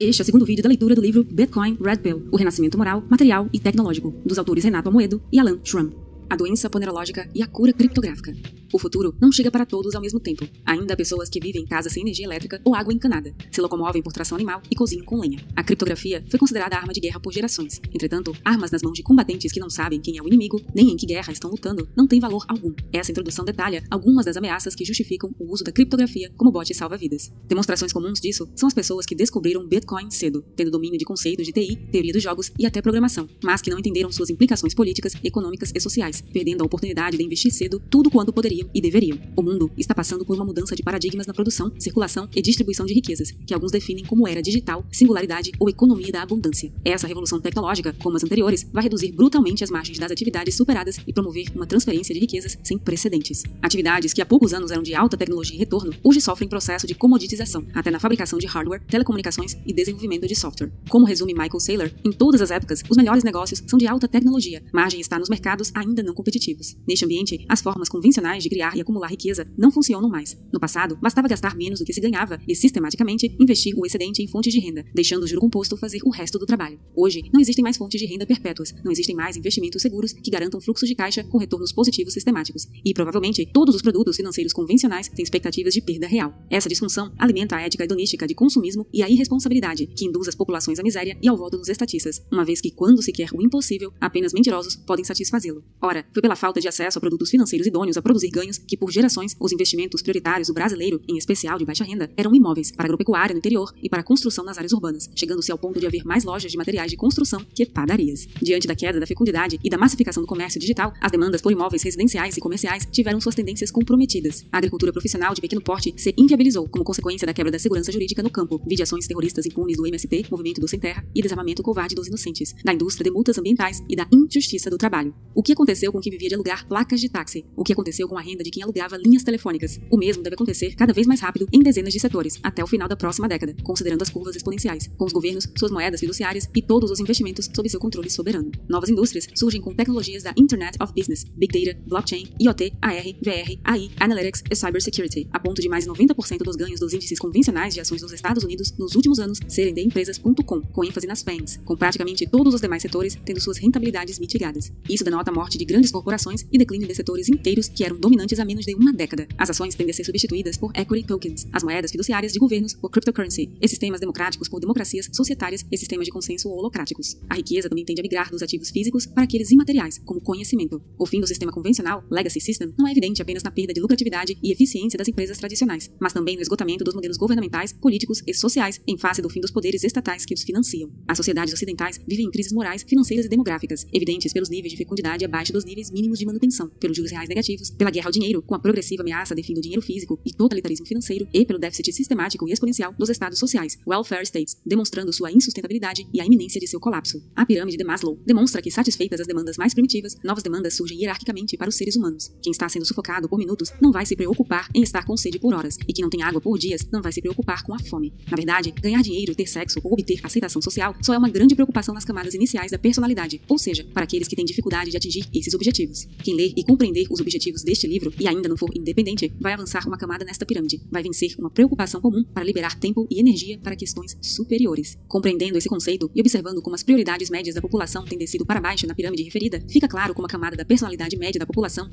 Este é o segundo vídeo da leitura do livro Bitcoin Red Pill, o renascimento moral, material e tecnológico, dos autores Renato Amoedo e Alan Shrum. A doença ponerológica e a cura criptográfica. O futuro não chega para todos ao mesmo tempo. Ainda há pessoas que vivem em casas sem energia elétrica ou água encanada, se locomovem por tração animal e cozinham com lenha. A criptografia foi considerada arma de guerra por gerações. Entretanto, armas nas mãos de combatentes que não sabem quem é o inimigo, nem em que guerra estão lutando, não têm valor algum. Essa introdução detalha algumas das ameaças que justificam o uso da criptografia como bote salva-vidas. Demonstrações comuns disso são as pessoas que descobriram Bitcoin cedo, tendo domínio de conceitos de TI, teoria dos jogos e até programação, mas que não entenderam suas implicações políticas, econômicas e sociais, perdendo a oportunidade de investir cedo tudo quanto poderiam e deveriam. O mundo está passando por uma mudança de paradigmas na produção, circulação e distribuição de riquezas, que alguns definem como era digital, singularidade ou economia da abundância. Essa revolução tecnológica, como as anteriores, vai reduzir brutalmente as margens das atividades superadas e promover uma transferência de riquezas sem precedentes. Atividades que há poucos anos eram de alta tecnologia e retorno, hoje sofrem processo de comoditização, até na fabricação de hardware, telecomunicações e desenvolvimento de software. Como resume Michael Saylor, em todas as épocas, os melhores negócios são de alta tecnologia, margem está nos mercados ainda não competitivos. Neste ambiente, as formas convencionais de criar e acumular riqueza não funcionam mais. No passado, bastava gastar menos do que se ganhava e, sistematicamente, investir o excedente em fontes de renda, deixando o juro composto fazer o resto do trabalho. Hoje, não existem mais fontes de renda perpétuas, não existem mais investimentos seguros que garantam fluxos de caixa com retornos positivos sistemáticos. E, provavelmente, todos os produtos financeiros convencionais têm expectativas de perda real. Essa disfunção alimenta a ética hedonística de consumismo e a irresponsabilidade, que induz as populações à miséria e ao voto dos estatistas, uma vez que, quando se quer o impossível, apenas mentirosos podem satisfazê-lo. Ora, foi pela falta de acesso a produtos financeiros idôneos a produzir ganhos que, por gerações, os investimentos prioritários do brasileiro, em especial de baixa renda, eram imóveis, para agropecuária no interior e para a construção nas áreas urbanas, chegando-se ao ponto de haver mais lojas de materiais de construção que padarias. Diante da queda da fecundidade e da massificação do comércio digital, as demandas por imóveis residenciais e comerciais tiveram suas tendências comprometidas. A agricultura profissional de pequeno porte se inviabilizou como consequência da quebra da segurança jurídica no campo, vide ações terroristas impunes do MST, Movimento do Sem Terra, e desarmamento covarde dos inocentes, da indústria de multas ambientais e da injustiça do trabalho. O que aconteceu com quem vivia de alugar placas de táxi? O que aconteceu com a renda de quem alugava linhas telefônicas? O mesmo deve acontecer cada vez mais rápido em dezenas de setores, até o final da próxima década, considerando as curvas exponenciais, com os governos, suas moedas fiduciárias e todos os investimentos sob seu controle soberano. Novas indústrias surgem com tecnologias da Internet of Business, Big Data, Blockchain, IoT, AR, VR, AI, Analytics e Cybersecurity, a ponto de mais de 90% dos ganhos dos índices convencionais de ações nos Estados Unidos nos últimos anos serem de empresas.com, com ênfase nas FANGs, com praticamente todos os demais setores tendo suas rentabilidades mitigadas. Isso denota a morte de grandes corporações e declínio de setores inteiros que eram dominantes há menos de uma década. As ações tendem a ser substituídas por equity tokens, as moedas fiduciárias de governos por cryptocurrency, e sistemas democráticos por democracias societárias e sistemas de consenso holocráticos. A riqueza também tende a migrar dos ativos físicos para aqueles imateriais, como conhecimento. O fim do sistema convencional, legacy system, não é evidente apenas na perda de lucratividade e eficiência das empresas tradicionais, mas também no esgotamento dos modelos governamentais, políticos e sociais em face do fim dos poderes estatais que os financiam. As sociedades ocidentais vivem em crises morais, financeiras e demográficas, evidentes pelos níveis de fecundidade abaixo dos níveis mínimos de manutenção, pelos juros reais negativos, pela guerra ao dinheiro, com a progressiva ameaça de fim do dinheiro físico e totalitarismo financeiro, e pelo déficit sistemático e exponencial dos estados sociais, welfare states, demonstrando sua insustentabilidade e a iminência de seu colapso. A pirâmide de Maslow demonstra que, satisfeitas as demandas mais primitivas, novas demandas surgem hierarquicamente para os seres humanos. Quem está sendo sufocado por minutos não vai se preocupar em estar com sede por horas, e quem não tem água por dias não vai se preocupar com a fome. Na verdade, ganhar dinheiro, ter sexo ou obter aceitação social só é uma grande preocupação nas camadas iniciais da personalidade, ou seja, para aqueles que têm dificuldade de atingir esses objetivos. Quem ler e compreender os objetivos deste livro e ainda não for independente, vai avançar uma camada nesta pirâmide, vai vencer uma preocupação comum para liberar tempo e energia para questões superiores. Compreendendo esse conceito e observando como as prioridades médias da população têm descido para baixo na pirâmide referida, fica claro como a camada da personalidade média da população,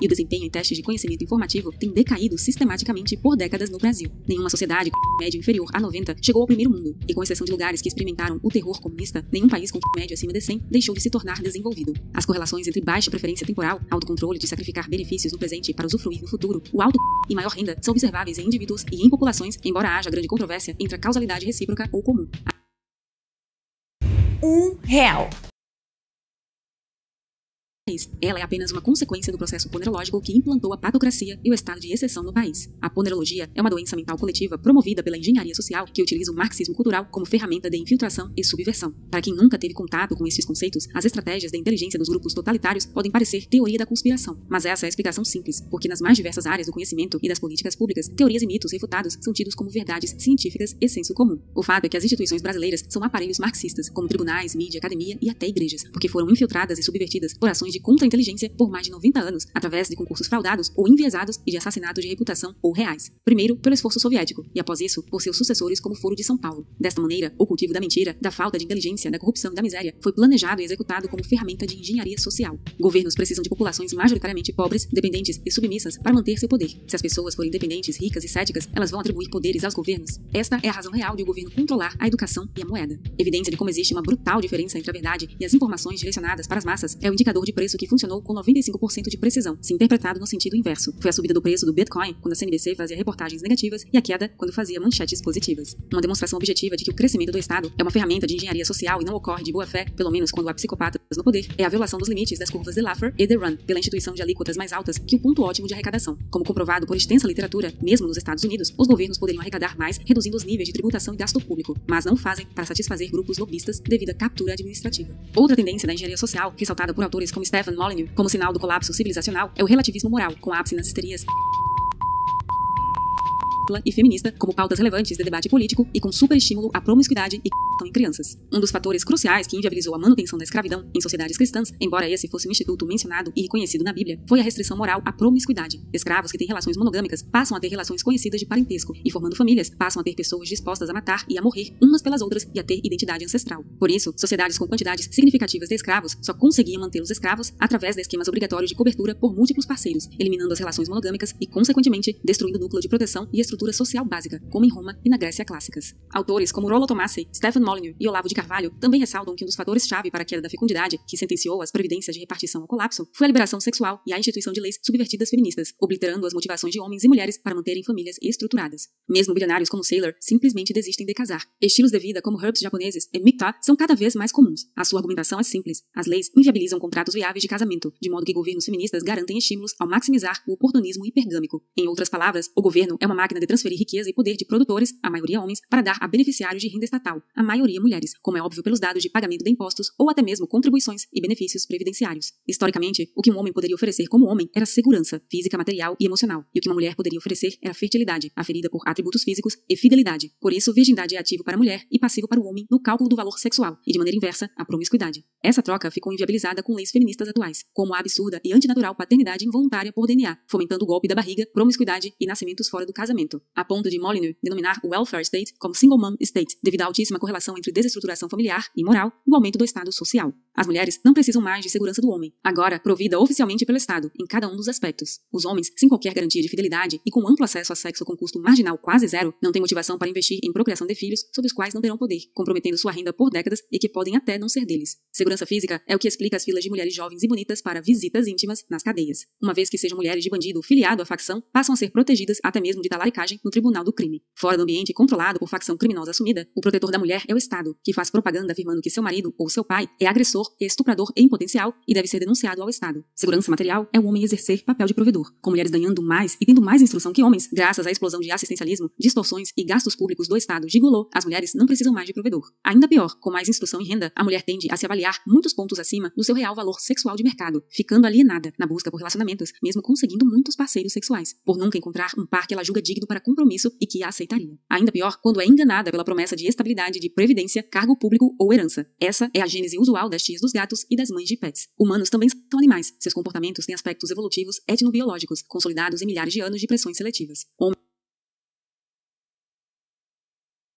e o desempenho em testes de conhecimento informativo tem decaído sistematicamente por décadas no Brasil. Nenhuma sociedade com médio inferior a 90 chegou ao primeiro mundo, e com exceção de lugares que experimentaram o terror comunista, nenhum país com médio acima de 100 deixou de se tornar desenvolvido. As correlações entre baixa preferência temporal, autocontrole de sacrificar benefícios no presente para usufruir no futuro, o alto e maior renda são observáveis em indivíduos e em populações, embora haja grande controvérsia entre a causalidade recíproca ou comum. R$1. Ela é apenas uma consequência do processo ponerológico que implantou a patocracia e o estado de exceção no país. A ponerologia é uma doença mental coletiva promovida pela engenharia social que utiliza o marxismo cultural como ferramenta de infiltração e subversão. Para quem nunca teve contato com esses conceitos, as estratégias da inteligência dos grupos totalitários podem parecer teoria da conspiração. Mas essa é a explicação simples, porque nas mais diversas áreas do conhecimento e das políticas públicas, teorias e mitos refutados são tidos como verdades científicas e senso comum. O fato é que as instituições brasileiras são aparelhos marxistas, como tribunais, mídia, academia e até igrejas, porque foram infiltradas e subvertidas por ações de de contra-inteligência por mais de 90 anos, através de concursos fraudados ou enviesados e de assassinatos de reputação ou reais. Primeiro, pelo esforço soviético, e após isso, por seus sucessores como o Foro de São Paulo. Desta maneira, o cultivo da mentira, da falta de inteligência, da corrupção e da miséria foi planejado e executado como ferramenta de engenharia social. Governos precisam de populações majoritariamente pobres, dependentes e submissas para manter seu poder. Se as pessoas forem dependentes, ricas e céticas, elas vão atribuir poderes aos governos. Esta é a razão real de o governo controlar a educação e a moeda. Evidência de como existe uma brutal diferença entre a verdade e as informações direcionadas para as massas é o indicador de preço que funcionou com 95% de precisão, se interpretado no sentido inverso. Foi a subida do preço do Bitcoin quando a CNBC fazia reportagens negativas e a queda quando fazia manchetes positivas. Uma demonstração objetiva de que o crescimento do Estado é uma ferramenta de engenharia social e não ocorre de boa fé, pelo menos quando há psicopatas no poder, é a violação dos limites das curvas de Laffer e de Run pela instituição de alíquotas mais altas que o ponto ótimo de arrecadação. Como comprovado por extensa literatura, mesmo nos Estados Unidos, os governos poderiam arrecadar mais reduzindo os níveis de tributação e gasto público, mas não o fazem para satisfazer grupos lobistas devido à captura administrativa. Outra tendência da engenharia social, ressaltada por autores como Stephen Molyneux como sinal do colapso civilizacional, é o relativismo moral, com ápice nas histerias e feminista como pautas relevantes de debate político e com superestímulo à promiscuidade e em crianças. Um dos fatores cruciais que inviabilizou a manutenção da escravidão em sociedades cristãs, embora esse fosse um instituto mencionado e reconhecido na Bíblia, foi a restrição moral à promiscuidade. Escravos que têm relações monogâmicas passam a ter relações conhecidas de parentesco e, formando famílias, passam a ter pessoas dispostas a matar e a morrer umas pelas outras e a ter identidade ancestral. Por isso, sociedades com quantidades significativas de escravos só conseguiam mantê-los escravos através de esquemas obrigatórios de cobertura por múltiplos parceiros, eliminando as relações monogâmicas e, consequentemente, destruindo o núcleo de proteção e estrutura social básica, como em Roma e na Grécia clássicas. Autores como Rollo Tomassi, Stephen Molyneux e Olavo de Carvalho também ressaltam que um dos fatores-chave para a queda da fecundidade, que sentenciou as previdências de repartição ao colapso, foi a liberação sexual e a instituição de leis subvertidas feministas, obliterando as motivações de homens e mulheres para manterem famílias estruturadas. Mesmo bilionários como Saylor simplesmente desistem de casar. Estilos de vida como herbs japoneses e mikta são cada vez mais comuns. A sua argumentação é simples. As leis inviabilizam contratos viáveis de casamento, de modo que governos feministas garantem estímulos ao maximizar o oportunismo hipergâmico. Em outras palavras, o governo é uma máquina de transferir riqueza e poder de produtores, a maioria homens, para dar a beneficiários de renda estatal, a maioria mulheres, como é óbvio pelos dados de pagamento de impostos ou até mesmo contribuições e benefícios previdenciários. Historicamente, o que um homem poderia oferecer como homem era segurança física, material e emocional, e o que uma mulher poderia oferecer era fertilidade, aferida por atributos físicos e fidelidade. Por isso, virgindade é ativo para a mulher e passivo para o homem no cálculo do valor sexual, e de maneira inversa, a promiscuidade. Essa troca ficou inviabilizada com leis feministas atuais, como a absurda e antinatural paternidade involuntária por DNA, fomentando o golpe da barriga, promiscuidade e nascimentos fora do casamento, a ponto de Molyneux denominar o welfare state como single mom state, devido à altíssima correlação entre desestruturação familiar e moral e o aumento do estado social. As mulheres não precisam mais de segurança do homem, agora provida oficialmente pelo Estado, em cada um dos aspectos. Os homens, sem qualquer garantia de fidelidade e com amplo acesso a sexo com custo marginal quase zero, não têm motivação para investir em procriação de filhos sobre os quais não terão poder, comprometendo sua renda por décadas e que podem até não ser deles. Segurança física é o que explica as filas de mulheres jovens e bonitas para visitas íntimas nas cadeias. Uma vez que sejam mulheres de bandido filiado à facção, passam a ser protegidas até mesmo de talaricagem no tribunal do crime. Fora do ambiente controlado por facção criminosa assumida, o protetor da mulher é o Estado, que faz propaganda afirmando que seu marido ou seu pai é agressor, estuprador em potencial e deve ser denunciado ao Estado. Segurança material é o homem exercer papel de provedor, com mulheres ganhando mais e tendo mais instrução que homens, graças à explosão de assistencialismo, distorções e gastos públicos do Estado gigolô, as mulheres não precisam mais de provedor. Ainda pior, com mais instrução e renda, a mulher tende a se avaliar muitos pontos acima do seu real valor sexual de mercado, ficando alienada na busca por relacionamentos, mesmo conseguindo muitos parceiros sexuais, por nunca encontrar um par que ela julga digno para compromisso e que a aceitaria. Ainda pior, quando é enganada pela promessa de estabilidade de previdência, cargo público ou herança. Essa é a gênese usual das tias dos gatos e das mães de pets. Humanos também são animais. Seus comportamentos têm aspectos evolutivos etnobiológicos, consolidados em milhares de anos de pressões seletivas.